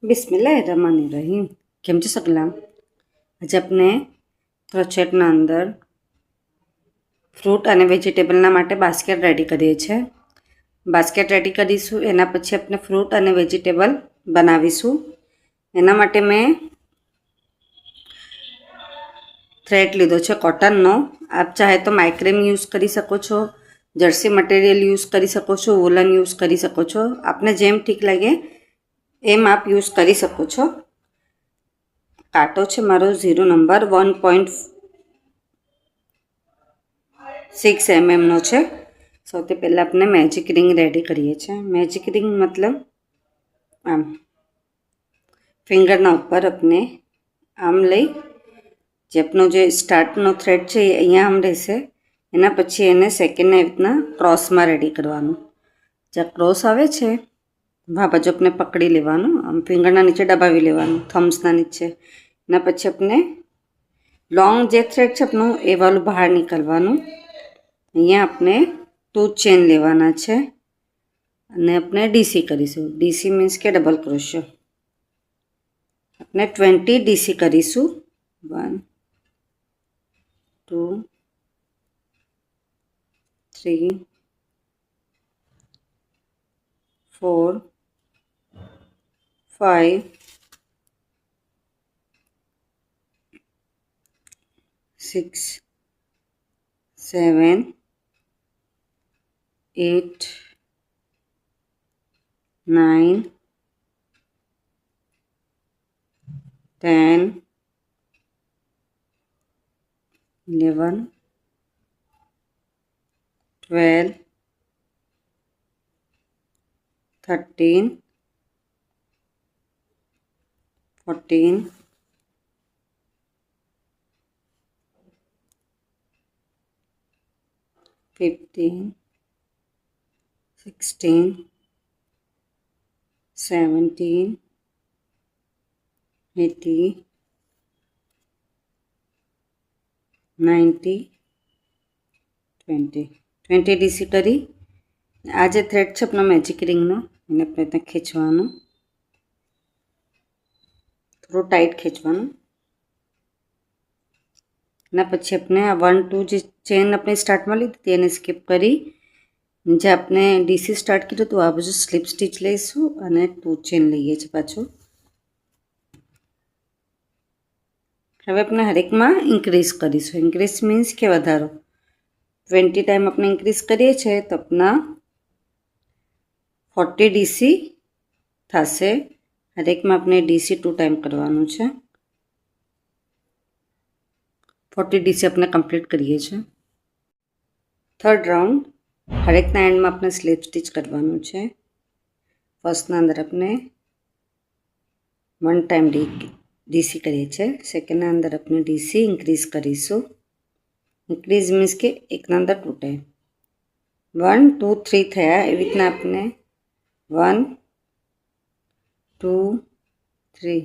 બિસ્મિલ્લાહિર્રહમાનિર્રહીમ. કેમ છો સગલા? આજે આપણે ક્રોચેટના અંદર ફ્રૂટ અને વેજીટેબલના માટે બાસ્કેટ રેડી કરીએ છીએ. બાસ્કેટ રેડી કરીશું, એના પછી આપણે ફ્રૂટ અને વેજીટેબલ બનાવીશું. એના માટે મેં થ્રેડ લીધો છે કોટનનો. આપ ચાહે તો માઇક્રેમ યુઝ કરી શકો છો, જર્સી મટીરિયલ યુઝ કરી શકો છો, વૂલન યુઝ કરી શકો છો. આપને જેમ ઠીક લાગે એમ આપ યુઝ કરી શકો છો. કાંટો છે મારો 0 નંબર 1.6 mm છે. સૌથી પહેલાં આપણે મેજિક રિંગ રેડી કરીએ છીએ. મેજિક રિંગ મતલબ આમ ફિંગરના ઉપર આપણે આમ લઈ જે આપનો જે સ્ટાર્ટનો થ્રેડ છે એ અહીંયા આમ રહેશે. એના પછી એને સેકન્ડને એવી રીતના ક્રોસમાં રેડી કરવાનું. જ્યાં ક્રોસ આવે છે આ બાજુ આપણે પકડી લેવાનું, આમ ફિંગરના નીચે દબાવી લેવાનું, થમ્સના નીચે. એના પછી આપણે લોંગ જે થ્રેડ છે આપણું એ વાળું બહાર નીકળવાનું. અહીંયા આપણે 2 ચેન લેવાના છે અને આપણે ડીસી કરીશું. ડીસી મીન્સ કે ડબલ ક્રોશિયો. આપણે 20 ડીસી કરીશું. 1 2 3 4 5 6 7 8 9 10 11 12 13 14 15 16 17 18 19 20 ડીસી કરી આ જે થ્રેડ છે આપણો મેજિક રિંગનો એને આપણે ખેંચવાનું, થોડું ટાઈટ ખેંચવાનું. એના પછી આપણે આ 1 2 જે ચેન આપણે સ્ટાર્ટમાં લીધી હતી એને સ્કીપ કરી જે આપણે ડીસી સ્ટાર્ટ કર્યું હતું આ બાજુ સ્લીપ સ્ટીચ લઈશું અને 2 ચેન લઈએ છીએ પાછું. હવે આપણે હરેકમાં ઇન્ક્રીઝ કરીશું. ઇન્ક્રીઝ મીન્સ કે વધારો. 20 ટાઈમ આપણે ઇન્ક્રીઝ કરીએ છીએ તો આપણા 40 ડીસી થશે. હરેકમાં આપણે ડીસી 2 ટાઈમ કરવાનું છે. 40 ડીસી આપણે કમ્પ્લીટ કરીએ છીએ. થર્ડ રાઉન્ડ હરેકના એન્ડમાં આપણે સ્લીપ સ્ટીચ કરવાનું છે. ફર્સ્ટના અંદર આપણે 1 ટાઈમ ડીસી કરીએ છીએ. સેકન્ડના અંદર આપણે ડીસી ઇન્ક્રીઝ કરીશું. ઇન્ક્રીઝ મીન્સ કે એકના અંદર 2 ટાઈમ. 1 2 3 થયા એવી રીતના આપણે 1 2 3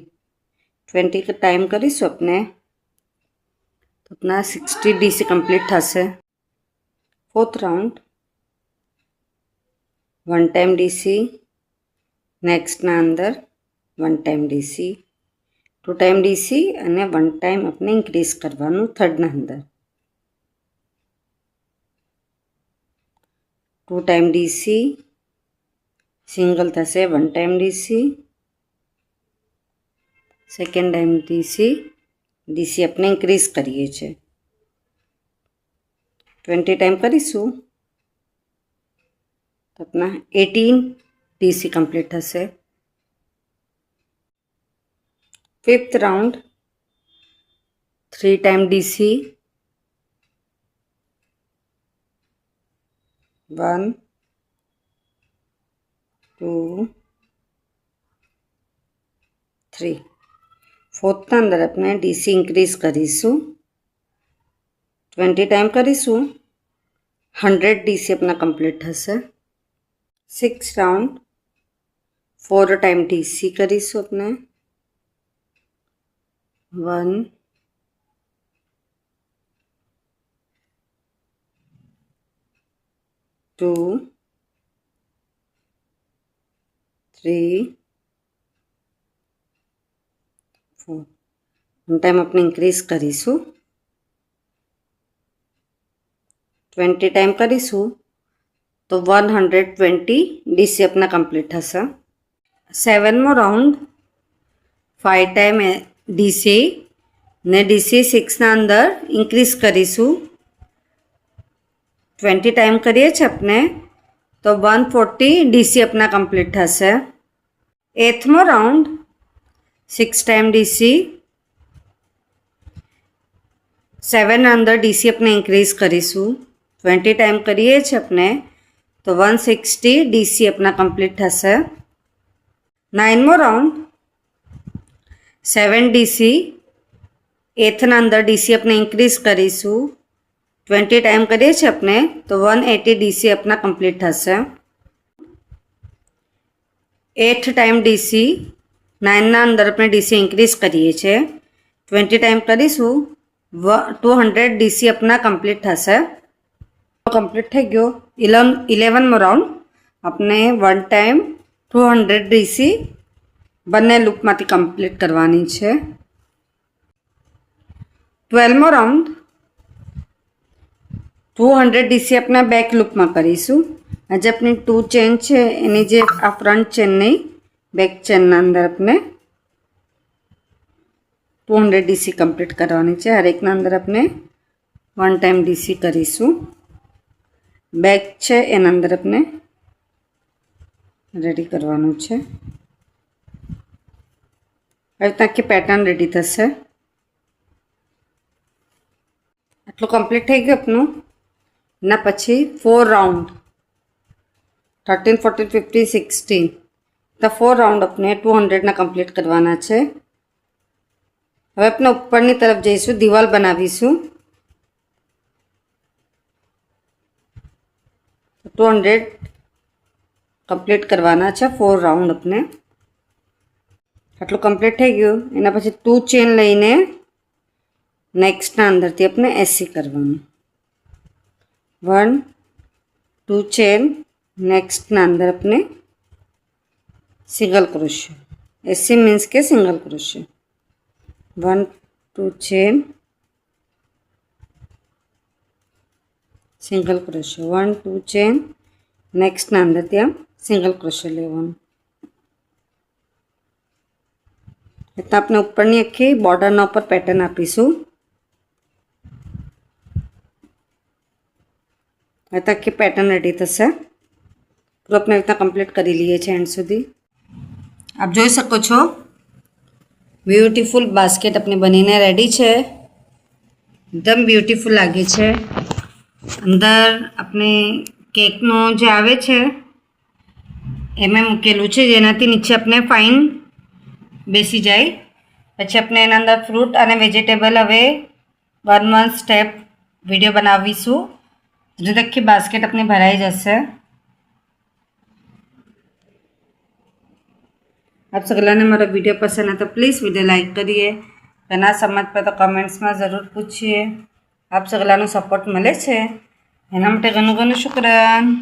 20 ટાઈમ કરીશું આપણે તો આપણા 60 ડીસી કમ્પ્લીટ થશે. ફોર્થ રાઉન્ડ 1 ટાઈમ ડીસી, નેક્સ્ટના અંદર 1 ટાઈમ ડીસી, 2 ટાઈમ ડીસી અને 1 ટાઈમ આપણે ઇન્ક્રીઝ કરવાનું થર્ડના અંદર. 2 ટાઈમ ડીસી, સિંગલ થશે 1 time DC, second time DC, DC આપણે ઇન્ક્રીઝ કરીએ છીએ. 20 ટાઈમ કરીશું તો આપણા 18 ડીસી કમ્પ્લીટ થશે. Fifth round 3 time DC, 1 2 3. ફોર્થના અંદર આપણે ડીસી ઇન્ક્રીઝ કરીશું. 20 ટાઈમ કરીશું 100 ડીસી આપણા કમ્પ્લીટ થશે. 6 રાઉન્ડ 4 ટાઈમ ડીસી કરીશું આપણે. 1 2 3 4 टाइम अपने इंक्रीज करीशू 20 टाइम करीशू तो 120 डीसी अपना कंप्लीट थशे। 7मो राउंड 5 टाइम डीसी ने डीसी 6 ना अंदर इंक्रीज करीशू 20 टाइम करिए छे अपने तो 140 डीसी अपना कंप्लीट थशे। 8मो राउंड 6 टाइम डीसी 7 अंदर डीसी अपने इंक्रीज करीशू 20 टाइम करिए छे अपने तो 160 डीसी अपना कंप्लीट थशे। 9मो राउंड 7 डीसी 8 ना अंदर डीसी अपने इंक्रीज करीशू 20 टाइम करिए छे अपने तो 180 डीसी अपना कंप्लीट थशे। 8 टाइम डीसी 9 ना अंदर अपने डीसी इंक्रीज करिए छे 20 टाइम करीशू 200 डीसी अपना कंप्लीट थशे। कंप्लीट थई गयो। 11मो राउंड अपने 1 टाइम 200 डीसी बने लूप मांथी कंप्लीट करवानी छे। 12मो राउंड 200 डीसी अपना बेक लूप में करीशू। आज अपनी 2 चेन है एनी जे आ फ्रंट चेन नहीं बेक चेन अंदर अपने 200 डीसी कंप्लीट करवानी है। हर एक अंदर अपने 1 टाइम डीसी करीशू। बेक है एना अंदर अपने रेडी करवानुं छे। हवे ताकि पेटर्न रेडी थशे। आटलू कंप्लीट थई गयुं अपनुं। एना पछी 4 राउंड 13, 14, 15, 16 तो 4 राउंड अपने 200 ना कंप्लीट करवाना छे। हवे अपने उपरनी तरफ जईशुं, दीवाल बनावीशुं। 200 कंप्लीट करवाना छे 4 राउंड अपने। आटलू कंप्लीट थई गयुं। एना पछी 2 चेन लईने नेक्स्ट ना अंदर थी अपने एसी करवानुं। 1 2 चेन नेक्स्ट ना अंदर अपने सिंगल क्रोशियो। एसी मीन्स के single crochet. 1 2 chain single crochet 1 2 chain next ना अंदर त्यां सिंगल क्रोशियो लेवानुं। इतना अपने उपरनी आखी बॉर्डर ना ऊपर पेटर्न आपीशुं। आता आखी पेटर्न रेडी थशे। पूरो अपने इतना कंप्लीट करी लीए छे एंड सुधी। आप जोई शको छो ब्यूटीफुल बास्केट अपनी बनीने रेडी छे। एकदम ब्यूटीफुल लागे छे। अंदर अपने केकनो जे आवे छे एमां मूकेलुं छे जेनाथी नीचे अपने फाइन बेसी जाए। पछी अपने एना अंदर फ्रूट अने वेजिटेबल हवे 1 स्टेप विडियो बनावीशुं जो आखी बास्केट अपनी भराई जशे। आप सगळ्यांने मारो वीडियो पसंद है तो प्लीज़ वीडियो लाइक करिए। ना समझ पे तो कमेंट्स में जरूर पूछिए। आप सगळ्यांनो सपोर्ट मळे छे एना माटे घणुं घणुं शुक्रान।